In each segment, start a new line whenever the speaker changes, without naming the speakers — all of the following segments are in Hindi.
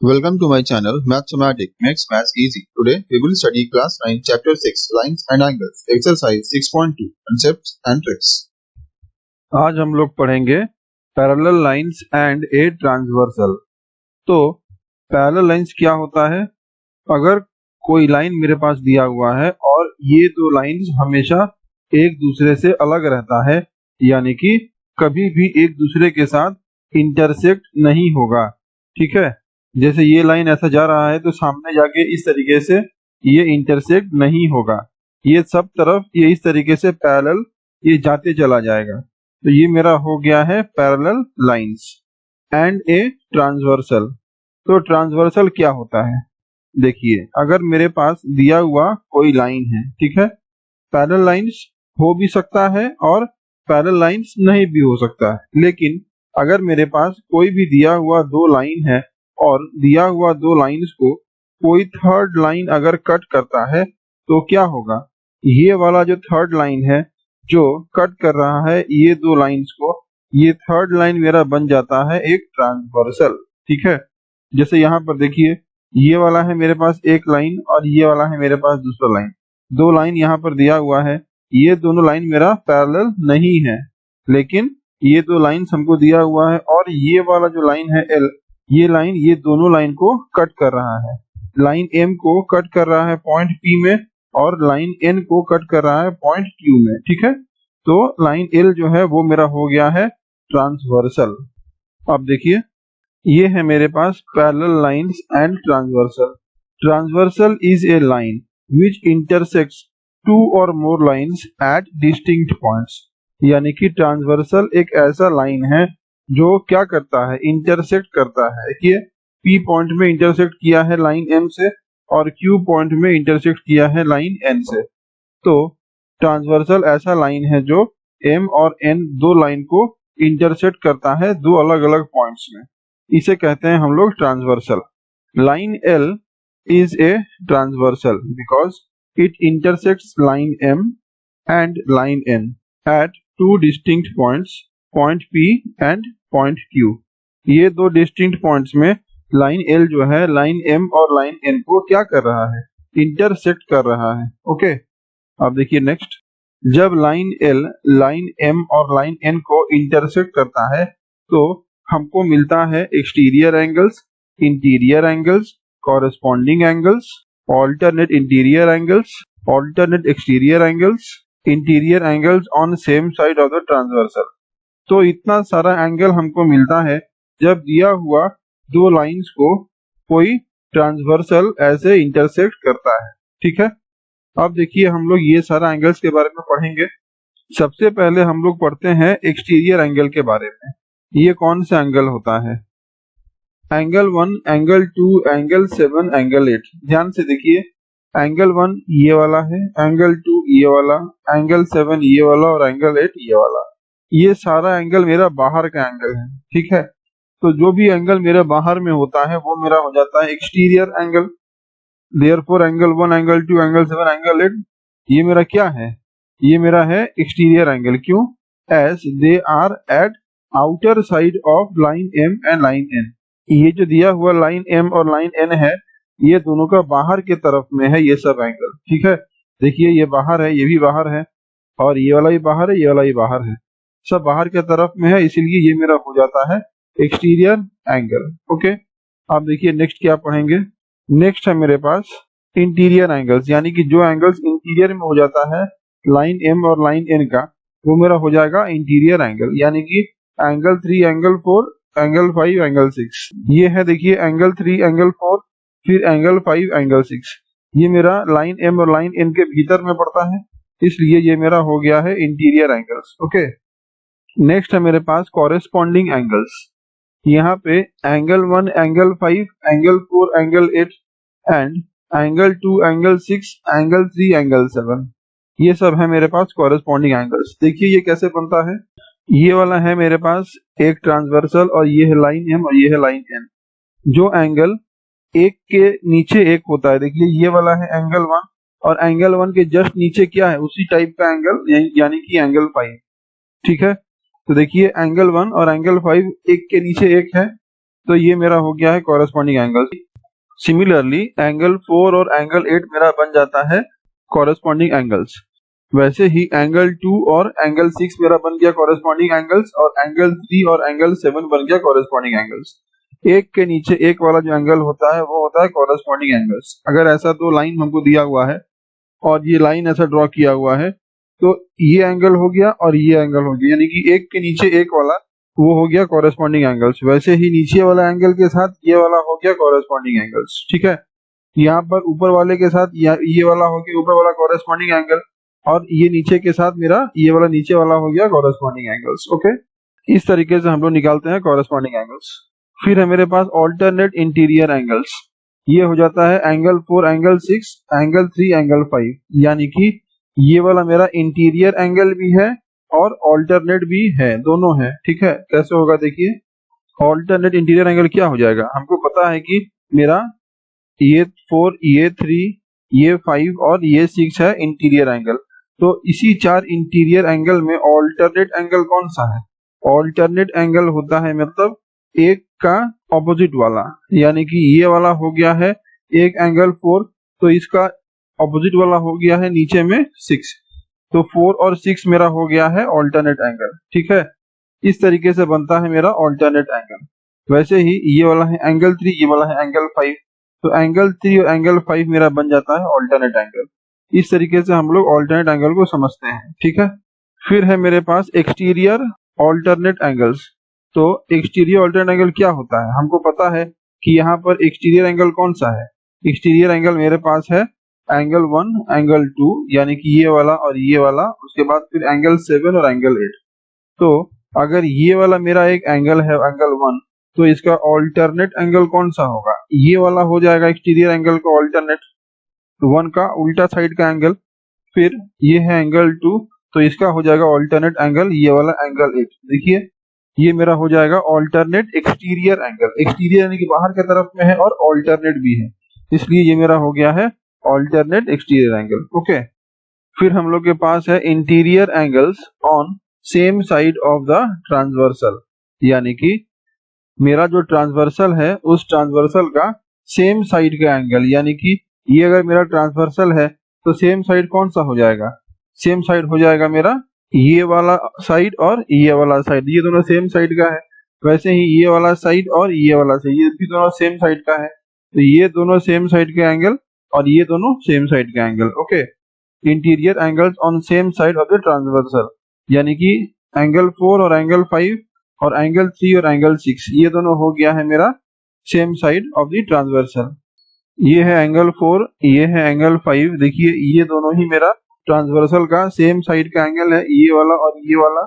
Welcome to my channel Mathematic makes maths easy. Today we will study class 9 chapter 6 lines and angles exercise 6.2 concepts and tricks.
आज हम लोग पढ़ेंगे parallel lines and a transversal. तो पैरेलल लाइंस क्या होता है? अगर कोई लाइन मेरे पास दिया हुआ है और ये दो लाइंस हमेशा एक दूसरे से अलग रहता है, यानी कि कभी भी एक दूसरे के साथ इंटरसेक्ट नहीं होगा। ठीक है, जैसे ये लाइन ऐसा जा रहा है तो सामने जाके इस तरीके से ये इंटरसेक्ट नहीं होगा, ये सब तरफ ये इस तरीके से पैरेलल ये जाते चला जाएगा। तो ये मेरा हो गया है parallel lines and a transversal. तो ट्रांसवर्सल क्या होता है? देखिए, अगर मेरे पास दिया हुआ कोई लाइन है, ठीक है, पैरेलल लाइंस हो भी सकता है और पैरेलल लाइंस नहीं भी हो सकता है, लेकिन अगर मेरे पास कोई भी दिया हुआ दो लाइन है और दिया हुआ दो लाइंस को कोई थर्ड लाइन अगर कट करता है तो क्या होगा? ये वाला जो थर्ड लाइन है जो कट कर रहा है ये दो लाइंस को, ये थर्ड लाइन मेरा बन जाता है एक ट्रांसवर्सल। ठीक है, जैसे यहाँ पर देखिए, ये वाला है मेरे पास एक लाइन और ये वाला है मेरे पास दूसरा लाइन। दो लाइन यहाँ पर दिया हुआ है, ये दोनों लाइन मेरा पैरेलल नहीं है, लेकिन ये दो लाइन हमको दिया हुआ है और ये वाला जो लाइन है एल, ये लाइन ये दोनों लाइन को कट कर रहा है। लाइन एम को कट कर रहा है पॉइंट पी में और लाइन एन को कट कर रहा है पॉइंट क्यू में। ठीक है, तो लाइन एल जो है वो मेरा हो गया है ट्रांसवर्सल। अब देखिए, ये है मेरे पास parallel lines and transversal. Transversal is a line which intersects two or more lines at distinct points. यानी कि ट्रांसवर्सल एक ऐसा लाइन है जो क्या करता है? इंटरसेक्ट करता है। देखिए, पी पॉइंट में इंटरसेक्ट किया है लाइन एम से और क्यू पॉइंट में इंटरसेक्ट किया है लाइन एन से। तो ट्रांसवर्सल ऐसा लाइन है जो एम और एन दो लाइन को इंटरसेक्ट करता है दो अलग अलग पॉइंट्स में, इसे कहते हैं हम लोग transversal. Line L is a transversal because it intersects line M and line N at two distinct points, point P and point Q. ये दो डिस्टिंक्ट पॉइंट्स में लाइन एल जो है लाइन एम और लाइन एन को क्या कर रहा है? इंटरसेक्ट कर रहा है। ओके, अब देखिए नेक्स्ट, जब लाइन एल लाइन एम और लाइन एन को इंटरसेक्ट करता है तो हमको मिलता है exterior angles, interior angles, corresponding angles, alternate interior angles, alternate exterior angles, interior angles on same side of the transversal. तो इतना सारा एंगल हमको मिलता है जब दिया हुआ दो लाइंस को कोई ट्रांसवर्सल ऐसे इंटरसेक्ट करता है। ठीक है, अब देखिए हम लोग ये सारा एंगल्स के बारे में पढ़ेंगे। सबसे पहले हम लोग पढ़ते हैं एक्सटीरियर एंगल के बारे में। ये कौन सा एंगल होता है? Angle 1, angle 2, angle 7, angle 8। ध्यान से देखिए, एंगल 1 ये वाला है, एंगल 2 ये वाला, एंगल 7 ये वाला और एंगल 8 ये वाला। ये सारा एंगल मेरा बाहर का एंगल है। ठीक है, तो जो भी एंगल मेरे बाहर में होता है वो मेरा हो जाता है exterior angle. Therefore angle 1, angle 2, angle 7, angle 8 ये मेरा क्या है? ये मेरा है एक्सटीरियर एंगल। क्यों? As they are at outer side of line M and line N. ये जो दिया हुआ लाइन एम और लाइन एन है ये दोनों का बाहर के तरफ में है ये सब एंगल। ठीक है, देखिए ये बाहर है, ये भी बाहर है और ये वाला भी बाहर है, ये वाला भी बाहर है, सब बाहर के तरफ में है, इसीलिए ये मेरा हो जाता है एक्सटीरियर एंगल। ओके, अब देखिए नेक्स्ट क्या पढ़ेंगे। नेक्स्ट है मेरे पास इंटीरियर एंगल्स, यानी कि जो एंगल्स इंटीरियर में हो जाता है लाइन एम और लाइन एन का वो मेरा हो जाएगा इंटीरियर एंगल। यानी कि एंगल 3, एंगल 4, एंगल 5, एंगल 6। ये है देखिए एंगल 3, एंगल 4, फिर एंगल 5, एंगल 6। ये मेरा लाइन एम और लाइन एन के भीतर में पड़ता है, इसलिए ये मेरा हो गया है इंटीरियर एंगल्स। ओके, नेक्स्ट है मेरे पास कॉरेस्पॉन्डिंग एंगल्स। यहाँ पे angle 1, angle 5, angle 4, angle 8 and angle 2, angle 6, angle 3, angle 7 ये सब है मेरे पास कॉरेस्पॉन्डिंग एंगल्स। देखिए ये कैसे बनता है। ये वाला है मेरे पास एक ट्रांसवर्सल और ये है लाइन एम और ये है लाइन एन। जो एंगल एक के नीचे एक होता है, देखिए ये वाला है एंगल 1 और एंगल 1 के जस्ट नीचे क्या है? उसी टाइप का एंगल, यानी कि एंगल 5। ठीक है, तो देखिए एंगल 1 और एंगल 5 एक के नीचे एक है, तो ये मेरा हो गया है कॉरेस्पॉन्डिंग एंगल। सिमिलरली एंगल 4 और एंगल 8 मेरा बन जाता है कॉरेस्पॉन्डिंग एंगल्स। वैसे ही एंगल 2 और एंगल 6 मेरा बन गया कॉरेस्पॉन्डिंग एंगल्स, और एंगल 3 और एंगल 7 बन गया कॉरेस्पॉन्डिंग एंगल्स। एक के नीचे एक वाला जो एंगल होता है वो होता है कॉरेस्पॉन्डिंग एंगल्स। अगर ऐसा दो लाइन हमको दिया हुआ है और ये लाइन ऐसा ड्रॉ किया हुआ है, तो ये एंगल हो गया और ये एंगल हो गया, यानी कि एक के नीचे एक वाला वो हो गया कॉरेस्पॉन्डिंग एंगल्स। वैसे ही नीचे वाला एंगल के साथ ये वाला हो गया कॉरेस्पॉन्डिंग एंगल्स। ठीक है, यहाँ पर ऊपर वाले के साथ ये वाला हो गया ऊपर वाला कॉरेस्पॉन्डिंग एंगल, और ये नीचे के साथ मेरा ये वाला नीचे वाला हो गया कॉरेस्पॉन्डिंग एंगल्स। ओके, इस तरीके से हम लोग निकालते हैं कॉरेस्पॉन्डिंग एंगल्स। फिर है मेरे पास ऑल्टरनेट इंटीरियर एंगल्स। ये हो जाता है एंगल 4 एंगल 6 एंगल 3 एंगल 5, यानी कि ये वाला मेरा इंटीरियर एंगल भी है और ऑल्टरनेट भी है, दोनों है। ठीक है, कैसे होगा देखिए। ऑल्टरनेट इंटीरियर एंगल क्या हो जाएगा, हमको पता है कि मेरा ये 4 ये 3 ये 5 और ये 6 है इंटीरियर एंगल। तो इसी 4 इंटीरियर एंगल में ऑल्टरनेट एंगल कौन सा है? ऑल्टरनेट एंगल होता है मतलब एक का ऑपोजिट वाला, यानी कि ये वाला हो गया है एक एंगल 4, तो इसका ऑपोजिट वाला हो गया है नीचे में 6, तो 4 और 6 मेरा हो गया है ऑल्टरनेट एंगल। ठीक है, इस तरीके से बनता है मेरा ऑल्टरनेट एंगल। वैसे ही ये वाला है एंगल 3, ये वाला है एंगल 5, तो एंगल 3 और एंगल 5 मेरा बन जाता है ऑल्टरनेट एंगल। इस तरीके से हम लोग ऑल्टरनेट एंगल को समझते हैं। ठीक है, फिर है मेरे पास एक्सटीरियर ऑल्टरनेट एंगल्स। तो एक्सटीरियर ऑल्टरनेट एंगल क्या होता है, हमको पता है कि यहाँ पर एक्सटीरियर एंगल कौन सा है। एक्सटीरियर एंगल मेरे पास है एंगल 1 एंगल 2, यानी कि ये वाला और ये वाला, उसके बाद फिर एंगल 7 और एंगल 8। तो अगर ये वाला मेरा एक एंगल है एंगल 1, तो इसका ऑल्टरनेट एंगल कौन सा होगा, ये वाला हो जाएगा एक्सटीरियर एंगल का ऑल्टरनेट, 1 का उल्टा साइड का एंगल। फिर ये है एंगल 2, तो इसका हो जाएगा ऑल्टरनेट एंगल ये वाला एंगल 8। देखिए ये मेरा हो जाएगा ऑल्टरनेट एक्सटीरियर एंगल। एक्सटीरियर यानी कि बाहर की तरफ में है और ऑल्टरनेट भी है, इसलिए ये मेरा हो गया है ऑल्टरनेट एक्सटीरियर एंगल। ओके, फिर हम लोग के पास है interior angles on same side of the transversal, यानी कि मेरा जो ट्रांसवर्सल है उस ट्रांसवर्सल का सेम साइड का एंगल, यानी कि ये अगर मेरा ट्रांसवर्सल है तो सेम साइड कौन सा हो जाएगा, सेम साइड हो जाएगा मेरा ये वाला साइड और ये वाला साइड, ये दोनों सेम साइड का है। वैसे ही ये वाला साइड और ये वाला साइड, ये भी दोनों सेम साइड का है, तो ये दोनों सेम साइड के एंगल और ये दोनों सेम साइड के angle. Okay, interior angles on same side of the transversal, यानी कि एंगल 4 और एंगल 5 और एंगल 3 और एंगल 6, ये दोनों हो गया है मेरा same side of the transversal. ये है एंगल 4, ये है एंगल 5। देखिए ये दोनों ही मेरा ट्रांसवर्सल का सेम साइड का एंगल है, ये वाला और ये वाला।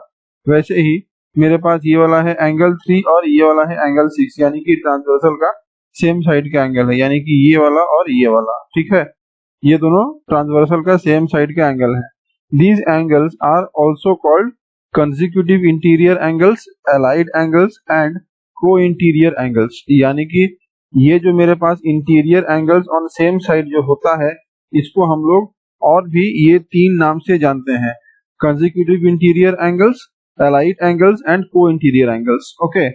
वैसे ही मेरे पास ये वाला है एंगल 3 और ये वाला है एंगल 6, यानी कि ट्रांसवर्सल का सेम साइड का एंगल है, यानी कि ये वाला और ये वाला। ठीक है, ये दोनों ट्रांसवर्सल का सेम साइड का एंगल है। These angles are also called consecutive interior angles, allied angles and co interior angles, यानी कि ये जो मेरे पास interior angles on same side जो होता है, इसको हम लोग और भी ये 3 नाम से जानते हैं, consecutive interior angles, allied angles and co interior angles. Okay,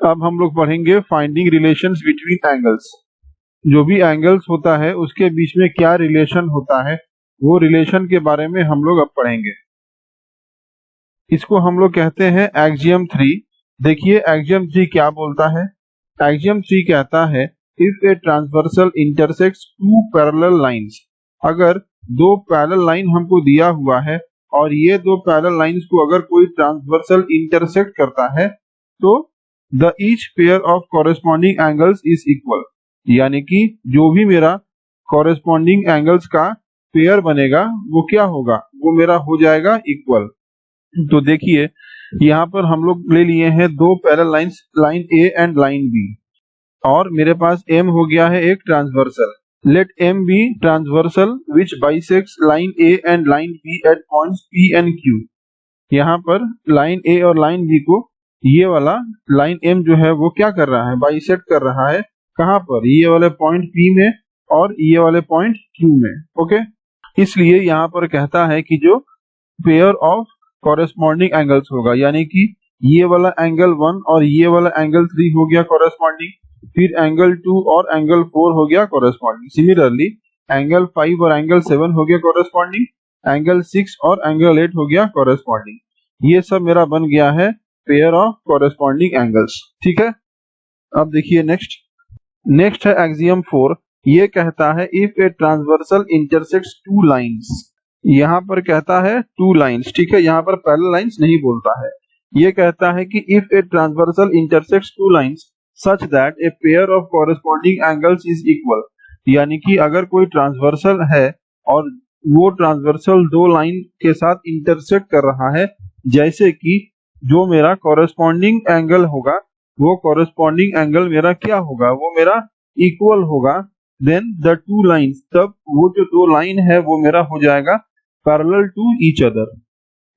अब हम लोग पढ़ेंगे फाइंडिंग रिलेशंस बिटवीन एंगल्स। जो भी एंगल्स होता है उसके बीच में क्या रिलेशन होता है, वो रिलेशन के बारे में हम लोग अब पढ़ेंगे। इसको हम लोग कहते हैं एक्सियम 3। देखिए एक्सियम 3 क्या बोलता है। एक्सियम 3 कहता है if a transversal intersects 2 parallel lines, अगर 2 पैरेलल लाइन हमको दिया हुआ है और ये 2 पैरेलल लाइंस को अगर कोई ट्रांसवर्सल इंटरसेक्ट करता है, तो the each pair of corresponding angles is equal, यानी कि जो भी मेरा कॉरेस्पॉन्डिंग एंगल्स का पेयर बनेगा वो क्या होगा, वो मेरा हो जाएगा इक्वल। तो देखिए यहाँ पर हम लोग ले लिए हैं 2 parallel lines, line A and line B, और मेरे पास एम हो गया है एक transversal. Let M be transversal which bisects line A and line B at points P and Q. यहाँ पर लाइन ए और लाइन बी को ये वाला लाइन एम जो है वो क्या कर रहा है, बाइसेक्ट कर रहा है, कहाँ पर, ये वाले पॉइंट पी में और ये वाले पॉइंट क्यू में। ओके, इसलिए यहाँ पर कहता है कि जो पेयर ऑफ कॉरेस्पॉन्डिंग एंगल्स होगा, यानी कि ये वाला एंगल 1 और ये वाला एंगल 3 हो गया कॉरेस्पॉन्डिंग, फिर एंगल 2 और एंगल 4 हो गया कॉरेस्पॉन्डिंग। सिमिलरली एंगल 5 और एंगल 7 हो गया कॉरेस्पॉन्डिंग, एंगल 6 और एंगल 8 हो गया कॉरेस्पॉन्डिंग। ये सब मेरा बन गया है पेयर ऑफ कॉरेस्पॉन्डिंग एंगल्स। ठीक है, अब देखिए नेक्स्ट है एक्सियम 4। ये कहता है if a transversal intersects two lines, यहाँ पर कहता है टू लाइंस, ठीक है, यहाँ पर पैरेलल लाइंस नहीं बोलता है। ये कहता है कि if a transversal intersects two lines such that a pair of corresponding angles is equal, यानी कि अगर कोई ट्रांसवर्सल है और वो ट्रांसवर्सल दो लाइन के साथ इंटरसेक्ट कर रहा है, जैसे कि जो मेरा कॉरेस्पॉन्डिंग एंगल होगा वो कॉरेस्पॉन्डिंग एंगल मेरा क्या होगा, वो मेरा इक्वल होगा, देन द टू लाइंस, तब वो जो दो लाइन है वो मेरा हो जाएगा parallel to each other.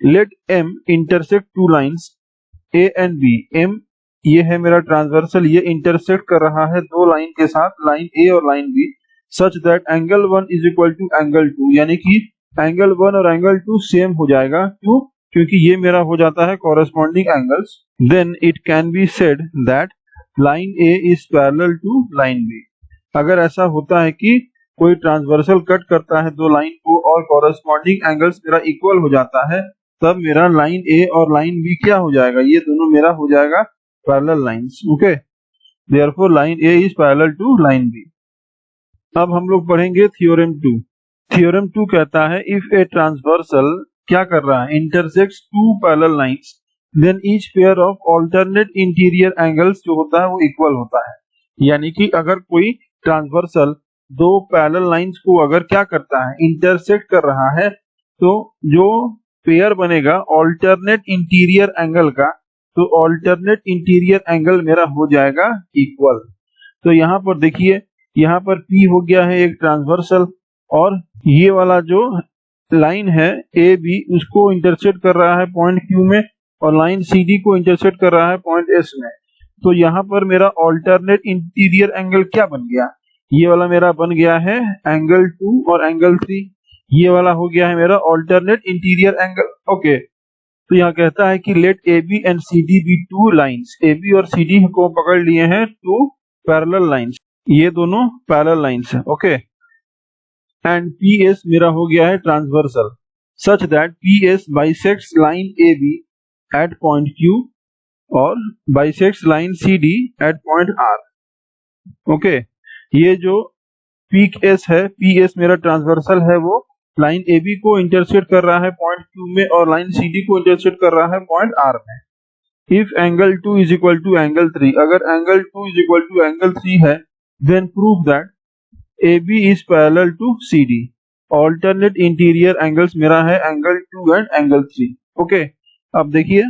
Let M intersect two lines A and B. M ये है मेरा ट्रांसवर्सल, ये इंटरसेक्ट कर रहा है दो लाइन के साथ, लाइन ए और line B, such that angle 1 is equal to angle 2, यानी कि एंगल 1 और एंगल 2 सेम हो जाएगा। क्यों? क्योंकि ये मेरा हो जाता है corresponding angles. Then it can be said that line A is parallel to line B. अगर ऐसा होता है कि कोई ट्रांसवर्सल कट करता है दो लाइन को और कॉरेस्पॉन्डिंग एंगल्स मेरा इक्वल हो जाता है, तब मेरा लाइन ए और लाइन बी क्या हो जाएगा, ये दोनों मेरा हो जाएगा parallel lines. Okay, therefore line A is parallel to line B. अब हम लोग पढ़ेंगे थ्योरम 2। थ्योरम 2 कहता है इफ ए ट्रांसवर्सल क्या कर रहा है, intersects two parallel lines, then each pair of alternate interior angles जो होता है वो इक्वल होता है। यानी कि अगर कोई ट्रांसवर्सल दो पैरेलल लाइंस को अगर क्या करता है, इंटरसेक्ट कर रहा है, तो जो पेयर बनेगा ऑल्टरनेट इंटीरियर एंगल का, तो ऑल्टरनेट इंटीरियर एंगल मेरा हो जाएगा इक्वल। तो यहाँ पर देखिए, यहाँ पर P हो गया है एक ट्रांसवर्सल, और ये वाला जो लाइन है ए बी उसको इंटरसेक्ट कर रहा है पॉइंट Q में, और लाइन CD को इंटरसेक्ट कर रहा है पॉइंट S में। तो यहाँ पर मेरा ऑल्टरनेट इंटीरियर एंगल क्या बन गया, ये वाला मेरा बन गया है एंगल 2 और एंगल 3, ये वाला हो गया है मेरा ऑल्टरनेट इंटीरियर एंगल। ओके, तो यहाँ कहता है कि let AB and CD be two lines. AB और CD को पकड़ लिए हैं टू पैरेलल लाइंस, ये दोनों पैरेलल लाइंस है। ओके, एंड PS मेरा हो गया है transversal, such that PS bisects line AB at point Q और bisects line CD at point R। Okay, ये जो PS है, PS मेरा ट्रांसवर्सल है, वो लाइन AB को इंटरसेक्ट कर रहा है पॉइंट Q में, और लाइन CD को इंटरसेक्ट कर रहा है पॉइंट R में। If angle 2 is equal to angle 3, अगर angle 2 is equal to angle 3 है, then prove that AB is parallel to CD। Alternate interior angles मेरा है एंगल 2 एंड एंगल 3। ओके, अब देखिए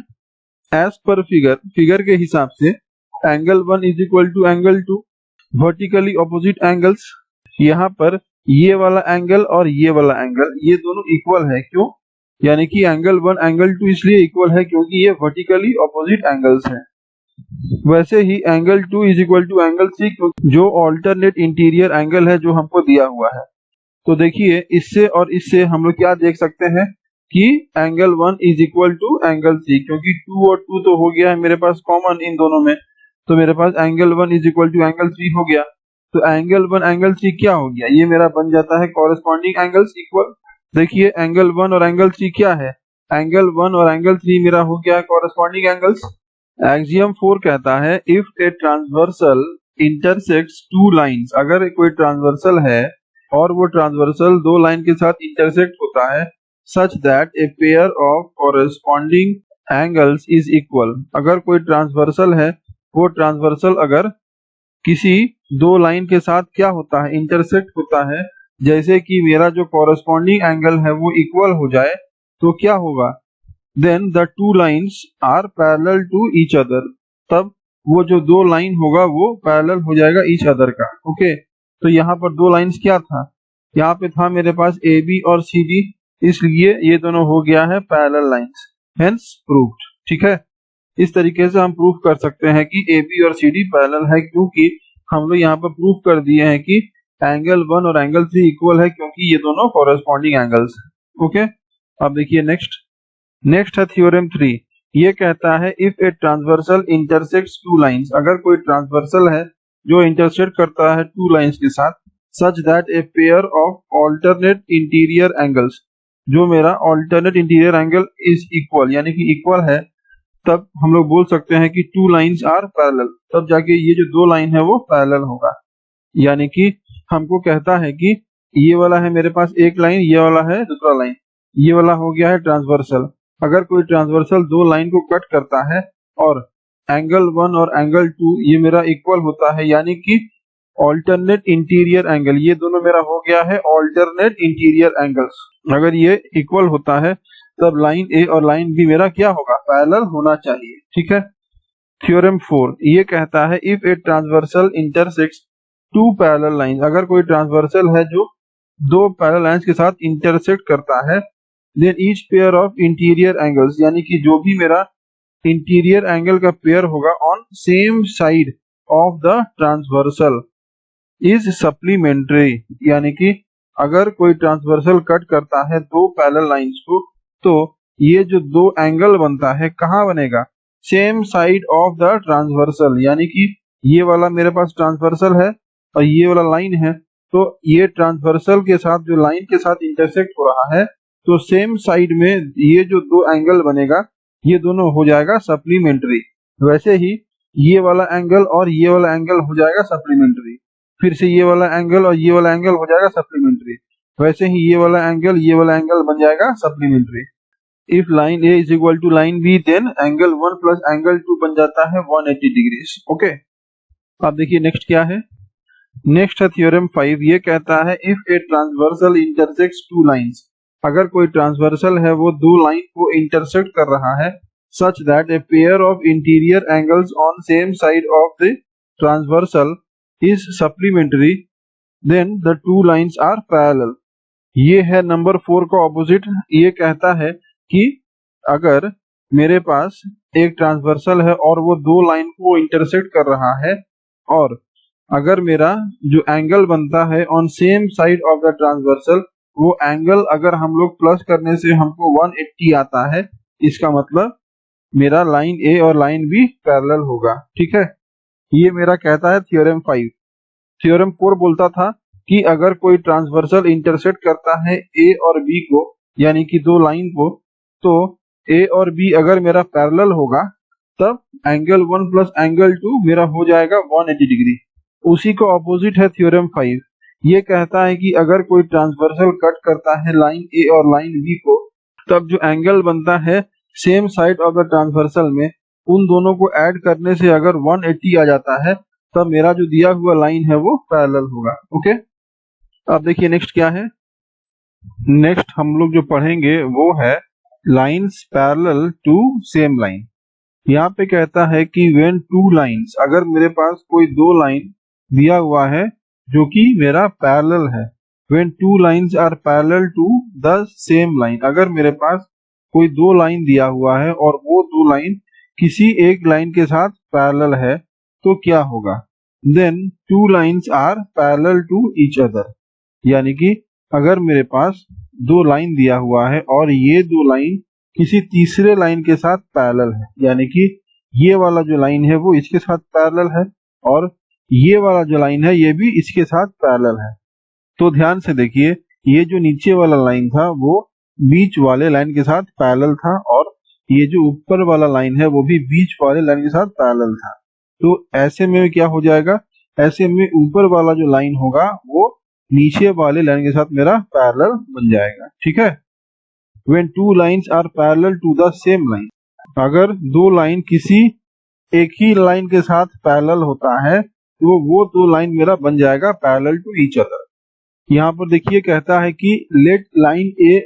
एज पर फिगर के हिसाब से angle 1 is equal to angle 2, vertically opposite angles. यहाँ पर ये वाला एंगल और ये वाला एंगल ये दोनों इक्वल है। क्यों? यानी कि एंगल 1 एंगल 2 इसलिए इक्वल है क्योंकि ये वर्टिकली ऑपोजिट एंगल्स हैं। वैसे ही angle 2 is equal to angle 3 जो ऑल्टरनेट इंटीरियर एंगल है जो हमको दिया हुआ है। तो देखिए इससे और इससे हम लोग क्या देख सकते हैं कि angle 1 is equal to angle 3, क्योंकि 2 और 2 तो हो गया है मेरे पास कॉमन इन दोनों में, तो मेरे पास angle 1 is equal to angle 3 हो गया। तो एंगल 1 एंगल 3 क्या हो गया, ये मेरा बन जाता है कॉरेस्पॉन्डिंग एंगल्स इक्वल। देखिए एंगल 1 और एंगल 3 क्या है, एंगल 1 और एंगल 3 मेरा हो गया है कॉरेस्पॉन्डिंग एंगल्स। एक्सियम 4 कहता है if a transversal intersects two lines, अगर कोई ट्रांसवर्सल है और वो ट्रांसवर्सल दो लाइन के साथ इंटरसेक्ट होता है, such that a pair of corresponding angles is equal. अगर कोई ट्रांसवर्सल है, वो ट्रांसवर्सल अगर किसी दो लाइन के साथ क्या होता है, इंटरसेक्ट होता है, जैसे कि मेरा जो कॉरेस्पॉन्डिंग एंगल है वो इक्वल हो जाए, तो क्या होगा, then the two lines are parallel to each other. तब वो जो दो लाइन होगा वो पैरेलल हो जाएगा ईच अदर का। ओके, तो यहाँ पर दो लाइंस क्या था, यहाँ पे था मेरे पास AB और CD, इसलिए ये दोनों हो गया है पैरेलल लाइंस, हेंस प्रूव्ड। ठीक है, इस तरीके से हम प्रूफ कर सकते हैं कि AB और CD पैरेलल है, क्योंकि हम लोग यहाँ पर प्रूफ कर दिए हैं कि एंगल 1 और एंगल 3 इक्वल है, क्योंकि ये दोनों कॉरेस्पॉन्डिंग एंगल्स हैं। ओके, अब देखिए नेक्स्ट है थ्योरम 3। ये कहता है if a transversal intersects two lines, अगर कोई ट्रांसवर्सल है जो इंटरसेक्ट करता है टू लाइंस के साथ, सच that a pair of alternate interior angles, जो मेरा alternate interior angle is equal यानी कि इक्वल है, तब हम लोग बोल सकते हैं कि टू लाइंस आर पैरेलल, तब जाके ये जो दो लाइन है वो पैरेलल होगा। यानी कि हमको कहता है कि ये वाला है मेरे पास एक लाइन, ये वाला है दूसरा लाइन, ये वाला हो गया है ट्रांसवर्सल। अगर कोई ट्रांसवर्सल दो लाइन को कट करता है और एंगल 1 और एंगल 2 ये मेरा इक्वल होता है, यानी कि ऑल्टरनेट इंटीरियर एंगल, ये दोनों मेरा हो गया है ऑल्टरनेट इंटीरियर एंगल्स। अगर ये इक्वल होता है तब लाइन ए और लाइन बी मेरा क्या होगा, पैरेलल होना चाहिए। ठीक है। थ्योरम 4 ये कहता है if a transversal intersects two parallel lines, अगर कोई ट्रांसवर्सल है जो दो पैरेलल लाइंस के साथ इंटरसेक्ट करता है, then each pair of interior angles, यानी कि जो भी मेरा इंटीरियर एंगल का पेयर होगा on same side of the transversal is supplementary, यानी कि अगर कोई ट्रांसवर्सल कट करता है दो पैरेलल लाइंस को, तो ये जो दो एंगल बनता है कहाँ बनेगा, same side of the transversal, यानी कि ये वाला मेरे पास ट्रांसवर्सल है और ये वाला लाइन है, तो ये ट्रांसवर्सल के साथ जो लाइन के साथ इंटरसेक्ट हो रहा है, तो सेम साइड में ये जो दो एंगल बनेगा ये दोनों हो जाएगा सप्लीमेंट्री। वैसे ही ये वाला एंगल और ये वाला एंगल हो जाएगा सप्लीमेंट्री, फिर से ये वाला एंगल और ये वाला एंगल हो जाएगा सप्लीमेंट्री, वैसे ही ये वाला एंगल बन जाएगा supplementary. If line A is equal to line B, then angle 1 plus angle 2 बन जाता है 180 डिग्रीज। ओके, अब देखिए नेक्स्ट क्या है। नेक्स्ट है थ्योरम 5, ये कहता है if a transversal intersects two lines, अगर कोई ट्रांसवर्सल है वो दो लाइन को इंटरसेक्ट कर रहा है, such that a pair of interior angles on same side of the transversal is supplementary, then the two lines are parallel. ये है नंबर 4 का ऑपोजिट। ये कहता है कि अगर मेरे पास एक ट्रांसवर्सल है और वो दो लाइन को इंटरसेक्ट कर रहा है, और अगर मेरा जो एंगल बनता है on same side of the transversal, वो एंगल अगर हम लोग प्लस करने से हमको 180 आता है, इसका मतलब मेरा लाइन ए और लाइन बी पैरेलल होगा। ठीक है, ये मेरा कहता है थ्योरम 5। थ्योरम 4 बोलता था कि अगर कोई ट्रांसवर्सल इंटरसेक्ट करता है ए और बी को, यानी कि दो लाइन को, तो ए और बी अगर मेरा पैरेलल होगा तब एंगल 1 प्लस एंगल 2 मेरा हो जाएगा 180 डिग्री। उसी को ऑपोजिट है थ्योरम 5। ये कहता है कि अगर कोई ट्रांसवर्सल कट करता है लाइन ए और लाइन बी को, तब जो एंगल बनता है same side of the transversal में, उन दोनों को ऐड करने से अगर 180 आ जाता है, तब मेरा जो दिया हुआ लाइन है वो पैरेलल होगा। ओके, अब देखिए नेक्स्ट क्या है। नेक्स्ट हम लोग जो पढ़ेंगे वो है lines parallel to same line. यहाँ पे कहता है कि व्हेन टू लाइंस, अगर मेरे पास कोई दो लाइन दिया हुआ है जो कि मेरा पैरेलल है, when two lines are parallel to the same line, अगर मेरे पास कोई दो लाइन दिया हुआ है और वो दो लाइन किसी एक लाइन के साथ पैरेलल है, तो क्या होगा, then two lines are parallel to each other, यानी कि अगर मेरे पास दो लाइन दिया हुआ है और ये दो लाइन किसी तीसरे लाइन के साथ पैरेलल है, यानी कि ये वाला जो लाइन है वो इसके साथ पैरेलल है और ये वाला जो लाइन है ये भी इसके साथ पैरेलल है, तो ध्यान से देखिए, ये जो नीचे वाला लाइन था वो बीच वाले लाइन के साथ पैरेलल था और ये जो ऊपर वाला लाइन है वो भी बीच वाले लाइन के साथ पैरेलल था। तो ऐसे में क्या हो जाएगा, ऐसे में ऊपर वाला जो लाइन होगा वो नीचे वाले लाइन के साथ मेरा पैरेलल बन जाएगा। ठीक है, when two lines are parallel to the same line, अगर दो लाइन किसी एक ही लाइन के साथ पैरेलल होता है तो वो दो लाइन मेरा बन जाएगा पैरेलल टू ईच अदर। यहाँ पर देखिए कहता है कि let line A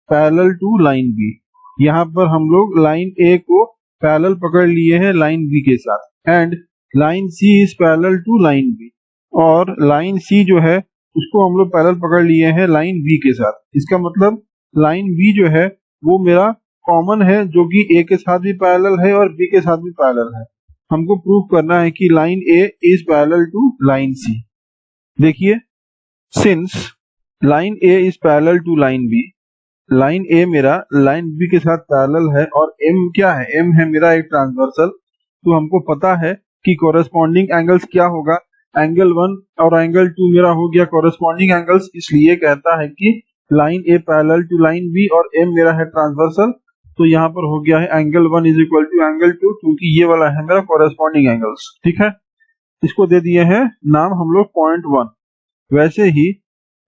parallel to line B, यहाँ पर हम लोग लाइन ए को पैरेलल पकड़ लिए हैं लाइन बी के साथ, and line C is parallel to line B, और लाइन सी जो है उसको हम लोग पैरेलल पकड़ लिए हैं लाइन बी के साथ। इसका मतलब लाइन बी जो है वो मेरा कॉमन है, जो कि ए के साथ भी पैरेलल है और बी के साथ भी पैरेलल है। हमको प्रूव करना है कि line A is parallel to line C. देखिए, since line A is parallel to line B, line A मेरा लाइन बी के साथ पैरेलल है और एम क्या है, एम है मेरा एक ट्रांसवर्सल। तो हमको पता है कि कोरेस्पॉन्डिंग एंगल्स क्या होगा, एंगल 1 और एंगल 2 मेरा हो गया कोरेस्पॉन्डिंग एंगल्स, इसलिए कहता है कि line A parallel to line B और एम मेरा है ट्रांसवर्सल। तो यहाँ पर हो गया है angle 1 is equal to angle 2, क्योंकि ये वाला है मेरा कोरेस्पॉन्डिंग एंगल्स। ठीक है, इसको दे दिए हैं नाम हम लोग पॉइंट 1। वैसे ही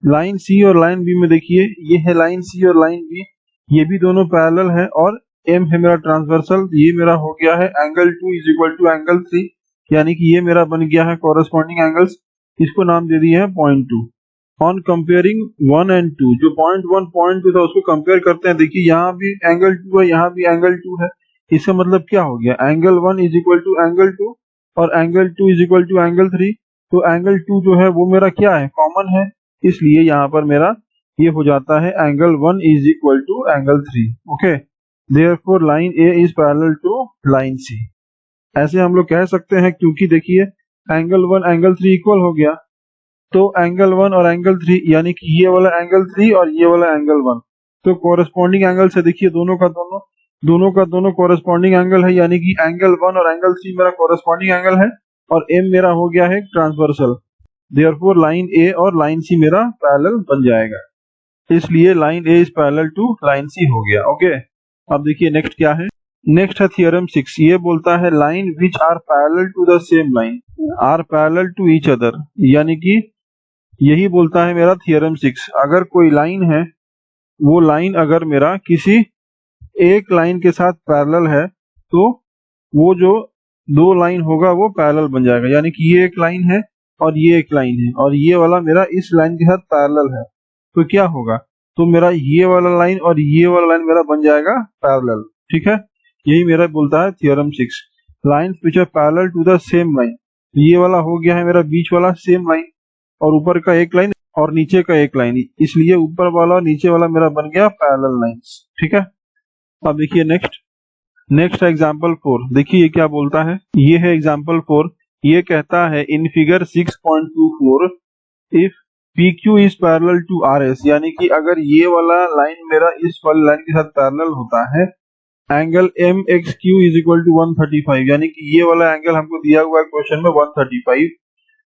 लाइन सी और लाइन बी में देखिए, ये है लाइन सी और लाइन बी, ये भी दोनों पैरेलल है और एम है मेरा ट्रांसवर्सल। ये मेरा हो गया है angle 2 is equal to angle 3, यानी कि ये मेरा बन गया है कोरेस्पॉन्डिंग एंगल्स। इसको नाम दे दिए हैं पॉइंट 2। ऑन कंपेयरिंग 1 एंड 2, जो पॉइंट 1 पॉइंट 2 था उसको कंपेयर करते हैं। देखिए यहाँ भी एंगल 2 है, यहाँ भी एंगल 2 है। इसका मतलब क्या हो गया, angle 1 is equal to angle 2 और angle 2 is equal to angle 3। तो एंगल 2 जो है वो मेरा क्या है, कॉमन है, इसलिए यहाँ पर मेरा ये हो जाता है angle 1 is equal to angle 3। Okay, therefore line A is parallel to line C. ऐसे हम लोग कह सकते हैं, क्योंकि देखिए एंगल 1 एंगल 3 इक्वल हो गया, तो एंगल 1 और एंगल 3 यानी कि ये वाला एंगल 3 और ये वाला एंगल 1, तो कोरेस्पॉन्डिंग एंगल से देखिए दोनों का दोनों कोरेस्पॉन्डिंग एंगल है, यानी कि एंगल 1 और एंगल 3 मेरा कोरेस्पॉन्डिंग एंगल है और एम मेरा हो गया है ट्रांसवर्सल। देयरफॉर लाइन ए और लाइन सी मेरा पैरेलल बन जाएगा, इसलिए line A is parallel to line C हो गया। ओके, अब देखिए नेक्स्ट क्या है। नेक्स्ट है थ्योरम 6। ये बोलता है line which are parallel to the same line are parallel to each other, यानी कि यही बोलता है मेरा थ्योरम 6। अगर कोई लाइन है, वो लाइन अगर मेरा किसी एक लाइन के साथ पैरेलल है, तो वो जो दो लाइन होगा वो पैरेलल बन जाएगा, यानी कि ये एक लाइन है और ये एक लाइन है और ये वाला मेरा इस लाइन के साथ पैरेलल है, तो क्या होगा, तो मेरा ये वाला लाइन और ये वाला लाइन मेरा बन जाएगा पैरेलल। ठीक है, यही मेरा बोलता है theorem 6, lines which are parallel to the same line. ये वाला हो गया है मेरा बीच वाला सेम लाइन और ऊपर का एक लाइन और नीचे का एक लाइन, इसलिए ऊपर वाला और नीचे वाला मेरा बन गया पैरेलल लाइंस। ठीक है, अब देखिए नेक्स्ट एग्जांपल 4। देखिए ये क्या बोलता है, ये है एग्जांपल 4। ये कहता है in figure 6.24 if PQ is parallel to RS, यानी कि अगर ये वाला लाइन मेरा इस वाली लाइन के साथ पैरेलल होता है, angle MXQ is equal to 135, यानी कि ये वाला एंगल हमको दिया हुआ है क्वेश्चन में 135,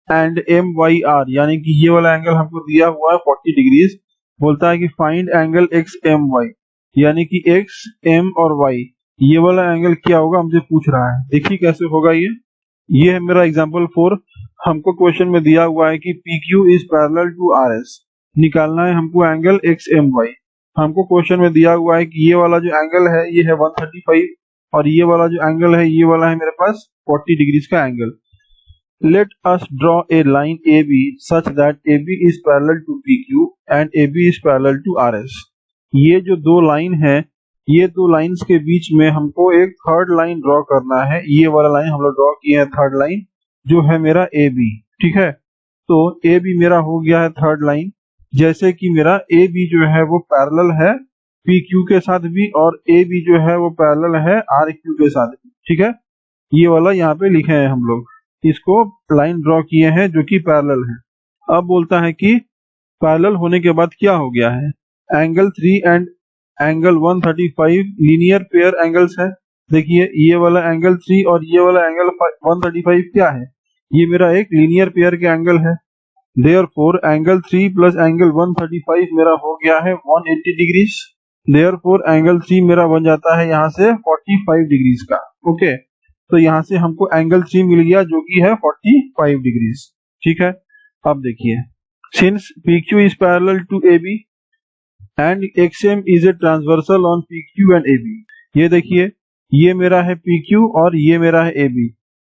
एंड MYR, यानी कि ये वाला एंगल हमको दिया हुआ है 40 डिग्रीज। बोलता है कि फाइंड एंगल XMY, यानी कि X, M और Y, ये वाला एंगल क्या होगा हमसे पूछ रहा है। देखिए कैसे होगा ये है मेरा एग्जांपल 4। हमको क्वेश्चन में दिया हुआ है कि PQ is parallel to RS, निकालना है हमको एंगल XMY। हमको क्वेश्चन में दिया हुआ है कि ये वाला जो एंगल है ये है 135 और ये वाला जो एंगल है ये वाला है मेरे पास 40 डिग्रीज का angle. Let us draw a line AB such that AB is parallel to PQ and AB is parallel to RS। ये जो दो लाइन है, ये दो लाइंस के बीच में हमको एक थर्ड लाइन ड्रॉ करना है। ये वाला लाइन हम लोग ड्रॉ किए हैं थर्ड लाइन, जो है मेरा AB। ठीक है, तो AB मेरा हो गया है थर्ड लाइन, जैसे कि मेरा AB जो है वो पैरेलल है PQ के साथ भी और AB जो है वो पैरेलल है RQ के साथ भी। ठीक है, ये वाला यहाँ पे लिखे हैं हम लोग, इसको लाइन ड्रॉ किए हैं जो कि पैरेलल है। अब बोलता है कि पैरेलल होने के बाद क्या हो गया है, angle 3 and angle 135 linear pair angles है। देखिए ये वाला एंगल 3 और ये वाला एंगल 135 क्या है, ये मेरा एक लीनियर पेयर के एंगल है। देयरफॉर एंगल 3 प्लस एंगल 135 मेरा हो गया है 180 डिग्रीज। देयरफॉर एंगल 3 मेरा बन जाता है यहाँ से 45 डिग्रीज का। ओके, तो यहाँ से हमको एंगल 3 मिल गया जो कि है 45 डिग्रीज। ठीक है, अब देखिए since PQ is parallel to AB and XM is a transversal on PQ and AB। ये देखिए ये मेरा है PQ और ये मेरा है AB।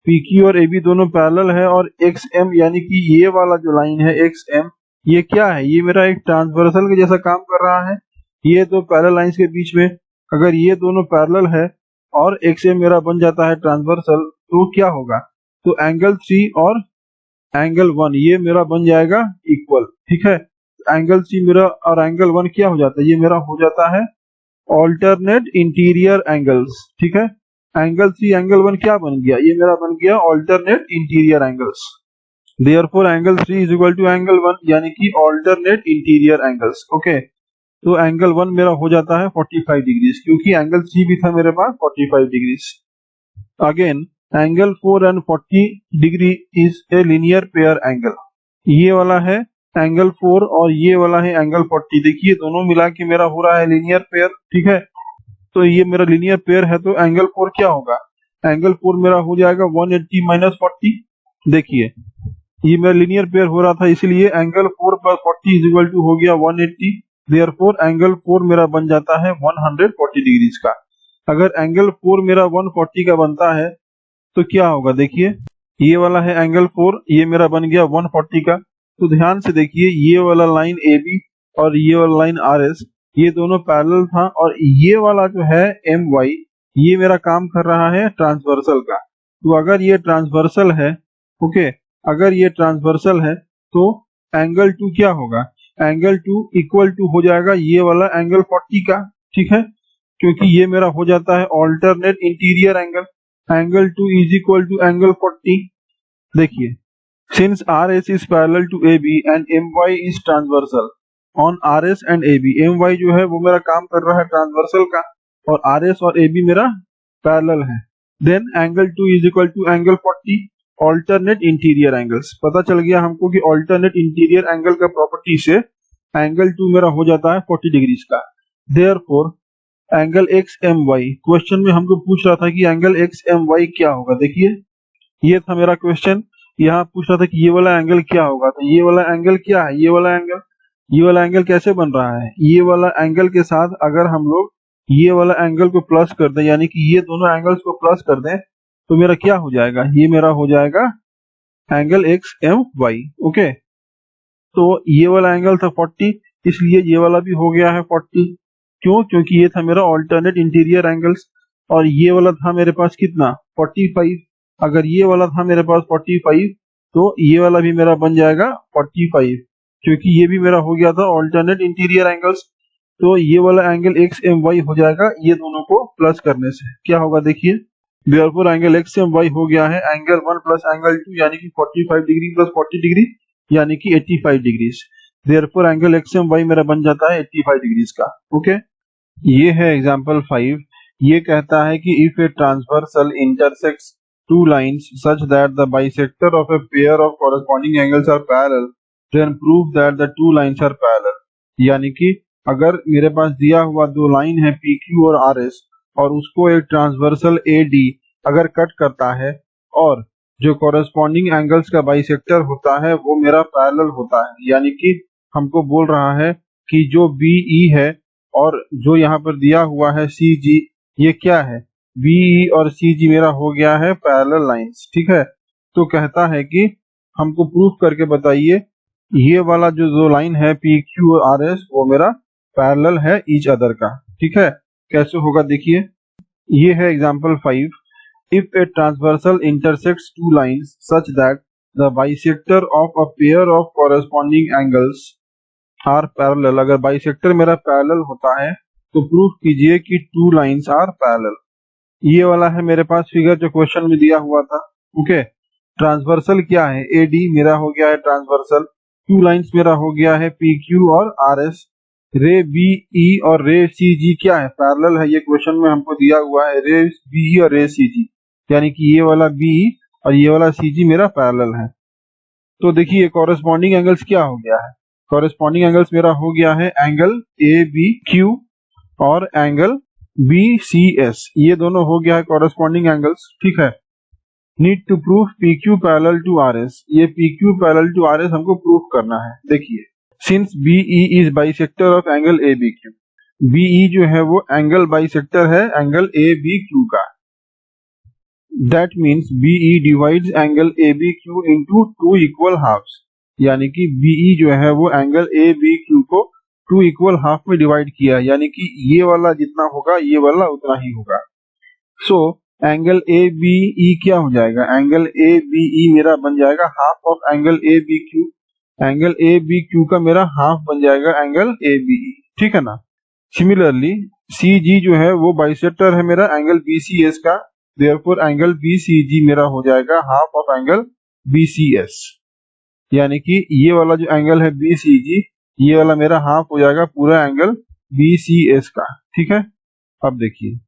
PQ और AB दोनों पैरेलल है और XM यानी कि ये वाला जो लाइन है XM, ये क्या है, ये मेरा एक ट्रांसवर्सल के जैसा काम कर रहा है। ये दो पैरेलल लाइंस के बीच में अगर ये दोनों पैरेलल है और XM मेरा बन जाता है ट्रांसवर्सल, तो क्या होगा, तो एंगल 3 और एंगल 1 ये मेरा बन जाएगा इक्वल। ठीक है, एंगल 3 मेरा और एंगल 1 क्या हो जाता है, ये मेरा हो जाता है ऑल्टरनेट इंटीरियर एंगल्स। ठीक है, एंगल 3 एंगल 1 क्या बन गया, ये मेरा बन गया alternate interior angles. Therefore angle 3 is equal to angle 1, यानी कि ऑल्टरनेट इंटीरियर एंगल्स। ओके, तो एंगल 1 मेरा हो जाता है 45 डिग्रीज, क्योंकि एंगल 3 भी था मेरे पास 45 degrees. Again angle 4 and 40 degree is a linear pair angle. ये वाला है एंगल 4 और ये वाला है एंगल 40। देखिए दोनों मिला के मेरा हो रहा है लीनियर पेयर, ठीक है। तो ये मेरा लीनियर पेयर है, तो एंगल 4 क्या होगा, एंगल 4 मेरा हो जाएगा 180 माइनस 40। देखिए ये मेरा लीनियर पेयर हो रहा था, इसलिए angle 4 plus 40 is equal to हो गया 180। देयरफॉर एंगल 4 मेरा बन जाता है 140 डिग्रीज का। अगर एंगल 4 मेरा 140 का बनता है तो क्या होगा, देखिए ये वाला है एंगल 4, ये मेरा बन गया 140 का। तो ध्यान से देखिए ये वाला लाइन AB और ये वाला लाइन RS ये दोनों पैरेलल था, और ये वाला जो है MY ये मेरा काम कर रहा है ट्रांसवर्सल का। तो अगर ये ट्रांसवर्सल है, ओके, अगर ये ट्रांसवर्सल है तो एंगल 2 क्या होगा, एंगल 2 इक्वल टू हो जाएगा ये वाला एंगल 40 का, ठीक है, क्योंकि ये मेरा हो जाता है alternate interior angle. Angle 2 is equal to angle 40। देखिए since RS is parallel to AB and MY is transversal on RS and AB, MY जो है वो मेरा काम कर रहा है ट्रांसवर्सल का और RS और AB मेरा पैरेलल है। Then angle 2 is equal to angle 40 alternate interior angles. पता चल गया हमको कि ऑल्टरनेट इंटीरियर एंगल का प्रॉपर्टी से एंगल 2 मेरा हो जाता है 40 डिग्रीज का। देयरफॉर एंगल XMY, क्वेश्चन में हमको पूछ रहा था कि एंगल XMY क्या होगा। देखिए ये था मेरा क्वेश्चन, यहाँ पूछ रहा था कि ये वाला एंगल क्या होगा, तो ये वाला एंगल क्या है, ये वाला एंगल कैसे बन रहा है, ये वाला एंगल के साथ अगर हम लोग ये वाला एंगल को प्लस कर दें, यानी कि ये दोनों एंगल्स को प्लस कर दें, तो मेरा क्या हो जाएगा, ये मेरा हो जाएगा एंगल XMY। ओके, तो ये वाला एंगल था 40, इसलिए ये वाला भी हो गया है 40। क्यों, क्योंकि ये था मेरा ऑल्टरनेट इंटीरियर एंगल्स, और ये वाला था मेरे पास कितना 45। अगर ये वाला था मेरे पास 45 तो ये वाला भी मेरा बन जाएगा 45, क्योंकि ये भी मेरा हो गया था ऑल्टरनेट इंटीरियर एंगल्स। तो ये वाला एंगल XMY हो जाएगा ये दोनों को प्लस करने से। क्या होगा देखिए, देयरफॉर एंगल XMY हो गया है एंगल 1 प्लस एंगल 2 यानी कि 45 डिग्री प्लस 40 डिग्री यानी कि 85 डिग्रीज। देयरफॉर एंगल XMY मेरा बन जाता है 85 डिग्रीज का। ओके, ये है एग्जांपल 5। ये कहता है कि if a transversal intersects two lines such that the bisector of a pair of corresponding angles are parallel, then prove that the two lines are parallel। यानी कि अगर मेरे पास दिया हुआ दो लाइन है PQ और RS और उसको एक ट्रांसवर्सल AD अगर कट करता है और जो कॉरेस्पॉन्डिंग एंगल्स का बाइसेक्टर होता है वो मेरा पैरेलल होता है, यानी कि हमको बोल रहा है कि जो BE है और जो यहाँ पर दिया हुआ है CG ये क्या है, BE और CG मेरा हो गया है पैरेलल लाइंस, ठीक है। तो कहता है कि हमको प्रूफ करके बताइए ये वाला जो दो लाइन है PQ और RS वो मेरा पैरेलल है ईच अदर का, ठीक है। कैसे होगा देखिए, ये है example 5। If a transversal intersects two lines such that the bisector of a pair of corresponding angles are parallel, अगर बाइसेक्टर मेरा पैरेलल होता है तो प्रूफ कीजिए कि टू लाइंस आर पैरेलल। ये वाला है मेरे पास फिगर जो क्वेश्चन में दिया हुआ था। ओके, ट्रांसवर्सल क्या है, AD मेरा हो गया है ट्रांसवर्सल, टू लाइंस मेरा हो गया है PQ और RS, रे BE और रे CG क्या है, पैरेलल है। ये क्वेश्चन में हमको दिया हुआ है रे BE और रे CG, यानी कि ये वाला BE और ये वाला CG मेरा पैरेलल है। तो देखिए कॉरेस्पॉन्डिंग एंगल्स क्या हो गया है, कॉरेस्पॉन्डिंग एंगल्स मेरा हो गया है एंगल ABQ और एंगल BCS, ये दोनों हो गया है कॉरेस्पॉन्डिंग एंगल्स, ठीक है। Need to proof PQ parallel to RS, ये PQ पैरेलल टू RS हमको प्रूफ करना है। देखिए since BE is bisector of angle ABQ, BE जो है वो एंगल बाइसेक्टर है एंगल ABQ का, that means BE divides angle ABQ into two equal halves, यानी कि BE जो है वो एंगल ABQ को टू इक्वल हाफ में डिवाइड किया, यानी कि ये वाला जितना होगा ये वाला उतना ही होगा। सो एंगल ABE क्या हो जाएगा, एंगल ABE मेरा बन जाएगा half of angle ABQ, angle ABQ का मेरा हाफ बन जाएगा एंगल ABE, ठीक है ना। सिमिलरली CG जो है वो बाइसेक्टर है मेरा एंगल BCS का, देयरफॉर एंगल BCG मेरा हो जाएगा हाफ ऑफ एंगल BCS, यानी कि ये वाला जो एंगल है BCG ये वाला मेरा हाफ हो जाएगा पूरा एंगल BCS का। ठीक है, अब देखिए,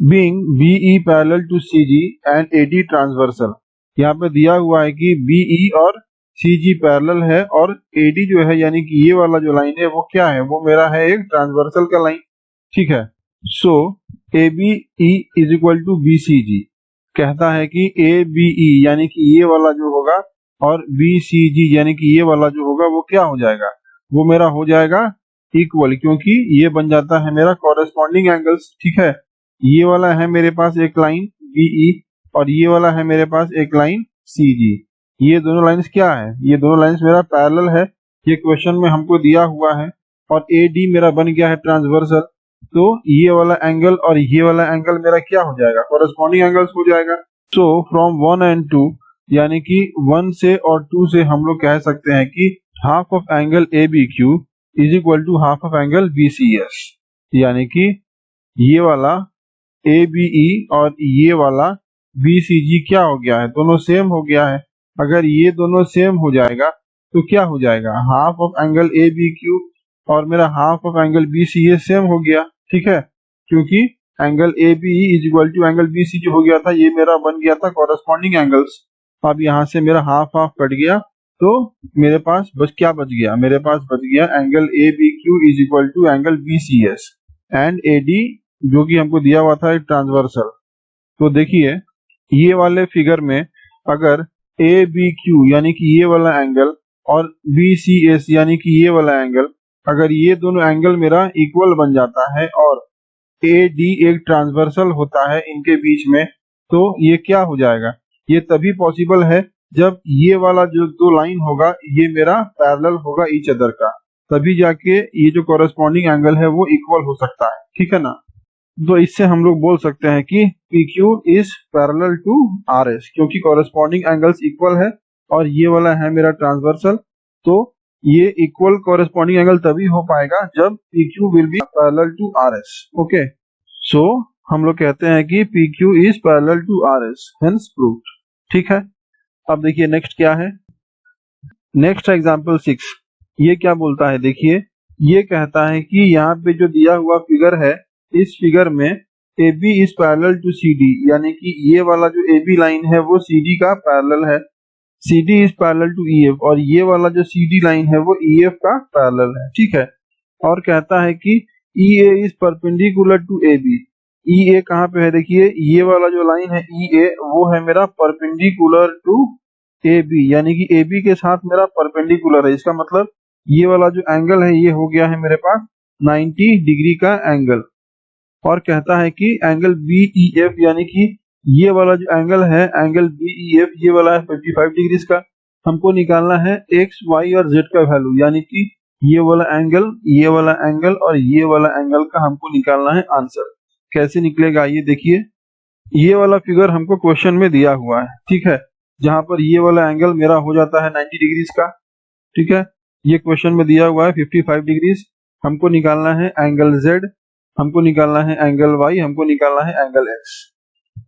being BE parallel to CG and AD transversal, यहाँ पे दिया हुआ है कि BE और CG पैरेलल है और AD जो है यानी कि ये वाला जो लाइन है वो क्या है, वो मेरा है एक ट्रांसवर्सल का लाइन। ठीक है, so ABE is equal to BCG, कहता है कि ABE यानी कि ये वाला जो होगा और BCG यानी कि ये वाला जो होगा वो क्या हो जाएगा, वो मेरा हो जाएगा इक्वल, क्योंकि ये बन जाता है मेरा कॉरेस्पॉन्डिंग एंगल्स। ठीक है, ये वाला है मेरे पास एक लाइन BE और ये वाला है मेरे पास एक लाइन CG। ये दोनों लाइंस क्या है, ये दोनों लाइंस मेरा पैरेलल है, ये क्वेश्चन में हमको दिया हुआ है, और AD मेरा बन गया है ट्रांसवर्सल, तो ये वाला एंगल और ये वाला एंगल मेरा क्या हो जाएगा, कॉरेस्पॉन्डिंग एंगल्स हो जाएगा। सो फ्रॉम 1 एंड 2 यानी कि 1 से और 2 से हम लोग कह सकते हैं कि half of angle ABQ is equal to half of angle BCS, यानी कि ये वाला ABE और ये वाला BCG क्या हो गया है, दोनों सेम हो गया है। अगर ये दोनों सेम हो जाएगा तो क्या हो जाएगा, हाफ ऑफ एंगल ABQ और मेरा half of angle BCA same हो गया। ठीक है, क्योंकि angle ABE is equal to angle BCG हो गया था, ये मेरा बन गया था कॉरेस्पॉन्डिंग एंगल्स। अब यहाँ से मेरा हाफ हाफ कट गया तो मेरे पास बस क्या बच गया, मेरे पास बच गया angle ABQ is equal to angle BCS and AD जो कि हमको दिया हुआ था एक ट्रांसवर्सल। तो देखिए, ये वाले फिगर में अगर ABQ यानी कि ये वाला एंगल और BCS यानी कि ये वाला एंगल, अगर ये दोनों एंगल मेरा इक्वल बन जाता है और AD एक ट्रांसवर्सल होता है इनके बीच में, तो ये क्या हो जाएगा, ये तभी पॉसिबल है जब ये वाला जो दो लाइन होगा ये मेरा पैरेलल होगा ईच अदर का, तभी जाके ये जो कॉरेस्पॉन्डिंग एंगल है वो इक्वल हो सकता है। ठीक है ना, तो इससे हम लोग बोल सकते हैं कि PQ is parallel to RS, क्योंकि कॉरेस्पॉन्डिंग एंगल्स इक्वल है और ये वाला है मेरा ट्रांसवर्सल, तो ये इक्वल कॉरेस्पॉन्डिंग एंगल तभी हो पाएगा जब PQ will be parallel to RS। Okay, so हम लोग कहते हैं कि PQ is parallel to RS, hence proved. ठीक है, अब देखिए नेक्स्ट क्या है, नेक्स्ट एग्जांपल 6, ये क्या बोलता है, देखिए ये कहता है कि यहाँ पे जो दिया हुआ फिगर है, इस फिगर में AB is parallel to CD, यानी कि ये वाला जो AB लाइन है वो CD का पैरेलल है, CD is parallel to EF और ये वाला जो CD लाइन है वो EF का पैरेलल है। ठीक है, और कहता है कि EA is perpendicular to AB, EA कहाँ पे है, देखिए ये वाला जो लाइन है EA वो है मेरा परपेंडिकुलर टू AB, यानी कि AB के साथ मेरा परपेंडिकुलर है, इसका मतलब ये वाला जो एंगल है ये हो गया है मेरे पास 90 डिग्री का एंगल। और कहता है कि एंगल BEF यानी कि ये वाला जो एंगल है एंगल BEF ये वाला है 55 डिग्री का, हमको निकालना है X, Y और Z का वैल्यू, यानी कि ये वाला एंगल, ये वाला एंगल और ये वाला एंगल का हमको निकालना है आंसर। कैसे निकलेगा ये देखिए, ये वाला फिगर हमको क्वेश्चन में दिया हुआ है। ठीक है, जहां पर ये वाला एंगल मेरा हो जाता है 90 डिग्रीज का। ठीक है, ये क्वेश्चन में दिया हुआ है 55 डिग्रीज, हमको निकालना है एंगल Z, हमको निकालना है एंगल Y, हमको निकालना है एंगल X।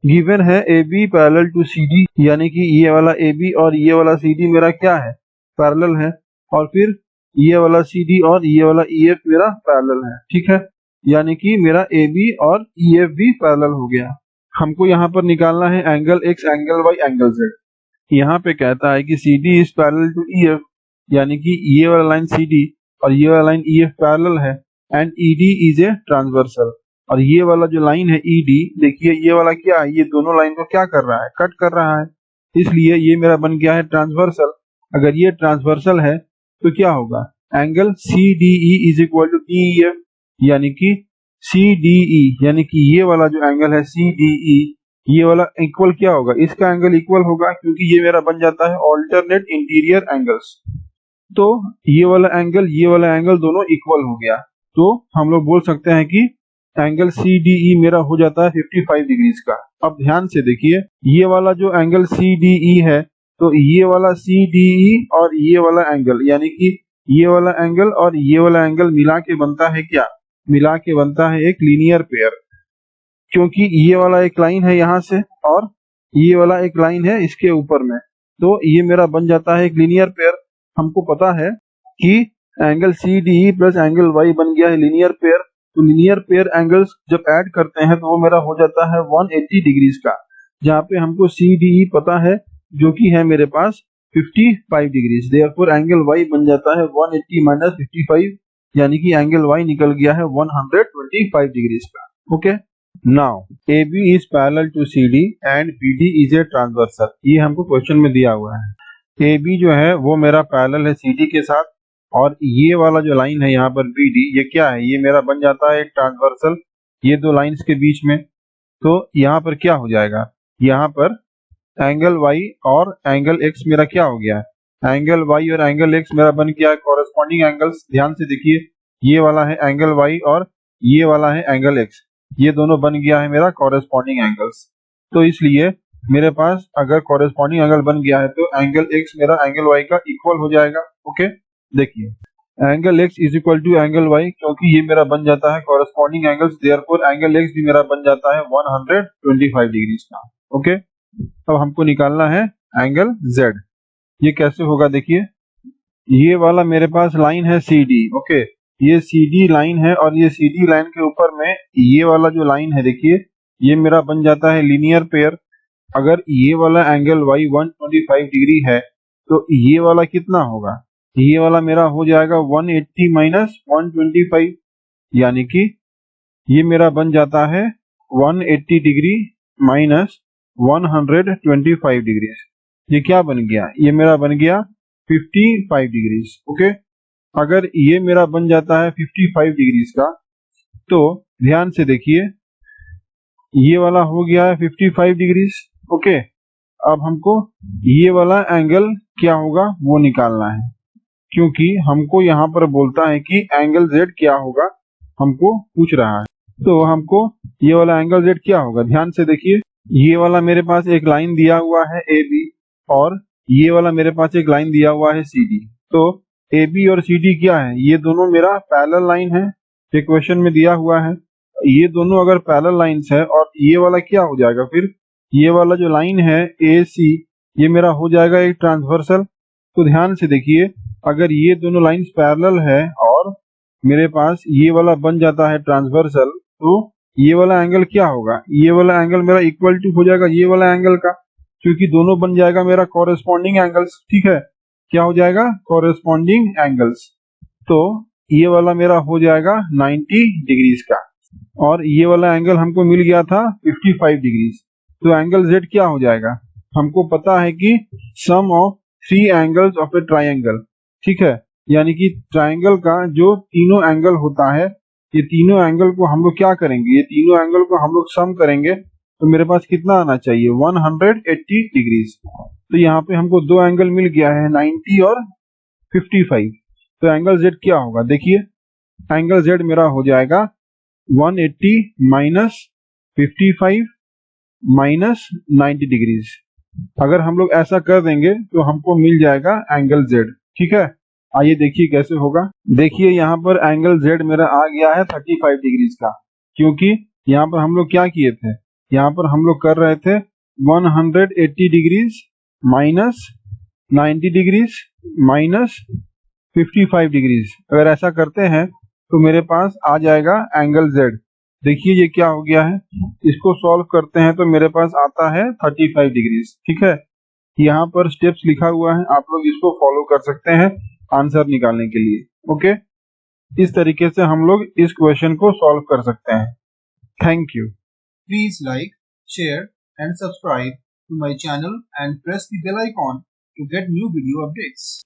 गिवन है AB पैरेलल टू CD, यानी कि ये वाला AB और ये वाला CD मेरा क्या है, पैरेलल है, और फिर ये वाला CD और ये वाला EF मेरा पैरेलल है। ठीक है, यानी कि मेरा AB और EF भी पैरेलल हो गया। हमको यहाँ पर निकालना है angle X, angle Y, angle Z। यहाँ पे कहता है कि CD is parallel to EF, यानी कि ये वाला लाइन CD और ये वाला लाइन EF पैरेलल है, and ED is a transversal, और ये वाला जो लाइन है ED, देखिए ये वाला क्या है, ये दोनों लाइन को क्या कर रहा है, कट कर रहा है, इसलिए ये मेरा बन गया है ट्रांसवर्सल। अगर ये ट्रांसवर्सल है तो क्या होगा, angle CDE is equal to DEF, यानी कि CDE यानी कि ये वाला जो एंगल है CDE ये वाला इक्वल क्या होगा, इसका एंगल इक्वल होगा, क्योंकि ये मेरा बन जाता है ऑल्टरनेट इंटीरियर एंगल्स। तो ये वाला एंगल दोनों इक्वल हो गया, तो हम लोग बोल सकते हैं कि एंगल CDE मेरा हो जाता है 55 डिग्रीज का। अब ध्यान से देखिए, ये वाला जो एंगल CDE है, तो ये वाला CDE और ये वाला एंगल, यानी कि ये वाला एंगल और ये वाला एंगल मिला के बनता है क्या, मिला के बनता है एक लीनियर पेयर, क्योंकि ये वाला एक लाइन है यहाँ से और ये वाला एक लाइन है इसके ऊपर में, तो ये मेरा बन जाता है एक लीनियर पेयर। हमको पता है कि angle CDE plus angle Y बन गया है लीनियर पेयर, तो लीनियर पेयर एंगल्स जब ऐड करते हैं तो वो मेरा हो जाता है 180 डिग्रीज का, जहाँ पे हमको CDE पता है जो कि है मेरे पास 55 डिग्रीज। देयरफॉर एंगल Y बन जाता है 180 माइनस 55, यानी कि एंगल Y निकल गया है 125 डिग्रीज का। Okay, now AB is parallel to CD and BD is a transversal. ये हमको क्वेश्चन में दिया हुआ है। AB जो है वो मेरा पैरेलल है CD के साथ, और ये वाला जो लाइन है यहाँ पर BD, ये क्या है, ये मेरा बन जाता है एक ट्रांसवर्सल ये दो लाइंस के बीच में। तो यहाँ पर क्या हो जाएगा, यहाँ पर एंगल Y और एंगल X मेरा क्या हो गया है, एंगल Y और एंगल X मेरा बन गया है कॉरेस्पॉन्डिंग एंगल्स। ध्यान से देखिए, ये वाला है एंगल Y और ये वाला है एंगल X, ये दोनों बन गया है मेरा कॉरेस्पॉन्डिंग एंगल्स। तो इसलिए मेरे पास अगर कॉरेस्पॉन्डिंग एंगल बन गया है तो एंगल X मेरा एंगल Y का इक्वल हो जाएगा। ओके, देखिए angle X is equal to angle Y, क्योंकि ये मेरा बन जाता है corresponding angles, therefore angle X भी मेरा बन जाता है 125 डिग्रीज का। ओके, अब हमको निकालना है एंगल Z। ये कैसे होगा, देखिए ये वाला मेरे पास लाइन है CD। ओके, ये CD लाइन है और ये CD लाइन के ऊपर में ये वाला जो लाइन है, देखिए ये मेरा बन जाता है लीनियर पेयर। अगर ये वाला एंगल Y 125 डिग्री है तो ये वाला कितना होगा, ये वाला मेरा हो जाएगा 180 माइनस 125, यानी कि ये मेरा बन जाता है 180 डिग्री माइनस 125 डिग्री। ये क्या बन गया, ये मेरा बन गया 55 डिग्रीज। ओके, अगर ये मेरा बन जाता है 55 डिग्रीज का, तो ध्यान से देखिए ये वाला हो गया है 55 डिग्रीज। ओके, अब हमको ये वाला एंगल क्या होगा वो निकालना है, क्योंकि हमको यहाँ पर बोलता है कि एंगल Z क्या होगा, हमको पूछ रहा है। तो हमको ये वाला एंगल Z क्या होगा, ध्यान से देखिए ये वाला मेरे पास एक लाइन दिया हुआ है AB, और ये वाला मेरे पास एक लाइन दिया हुआ है CD। तो AB और CD क्या है, ये दोनों मेरा पैरेलल लाइन है, ये क्वेश्चन में दिया हुआ है। ये दोनों अगर पैरेलल लाइंस है, और ये वाला क्या हो जाएगा, फिर ये वाला जो लाइन है AC, ये मेरा हो जाएगा एक ट्रांसवर्सल। तो ध्यान से देखिए, अगर ये दोनों लाइंस पैरेलल है और मेरे पास ये वाला बन जाता है ट्रांसवर्सल, तो ये वाला एंगल क्या होगा, ये वाला एंगल मेरा इक्वल टू हो जाएगा ये वाला एंगल का, क्योंकि दोनों बन जाएगा मेरा कॉरेस्पॉन्डिंग एंगल्स। ठीक है, क्या हो जाएगा, कॉरेस्पॉन्डिंग एंगल्स। तो ये वाला मेरा हो जाएगा 90 डिग्रीज का, और ये वाला एंगल हमको मिल गया था 55 डिग्रीज। तो एंगल Z क्या हो जाएगा, हमको पता है कि sum of 3 angles of a triangle. ठीक है, यानी कि ट्राइंगल का जो तीनों एंगल होता है, ये तीनों एंगल को हम लोग क्या करेंगे, ये तीनों एंगल को हम लोग सम करेंगे, तो मेरे पास कितना आना चाहिए, 180 डिग्रीज। तो यहाँ पे हमको दो एंगल मिल गया है, 90 और 55। तो एंगल Z क्या होगा, देखिए एंगल Z मेरा हो जाएगा 180 माइनस 55 माइनस 90 डिग्रीज। अगर हम लोग ऐसा कर देंगे तो हमको मिल जाएगा एंगल Z। ठीक है, आइए देखिए कैसे होगा। देखिए यहाँ पर एंगल Z मेरा आ गया है 35 डिग्रीज का, क्योंकि यहाँ पर हम लोग क्या किए थे, यहाँ पर हम लोग कर रहे थे 180 degrees minus 90 degrees minus 55 degrees. अगर ऐसा करते हैं तो मेरे पास आ जाएगा एंगल Z। देखिए ये क्या हो गया है, इसको सॉल्व करते हैं तो मेरे पास आता है 35 डिग्रीज। ठीक है, यहाँ पर स्टेप्स लिखा हुआ है, आप लोग इसको फॉलो कर सकते हैं आंसर निकालने के लिए। ओके, इस तरीके से हम लोग इस क्वेश्चन को सॉल्व कर सकते हैं। Thank you.
Please like, share and subscribe to my channel and press the bell icon to get new video updates.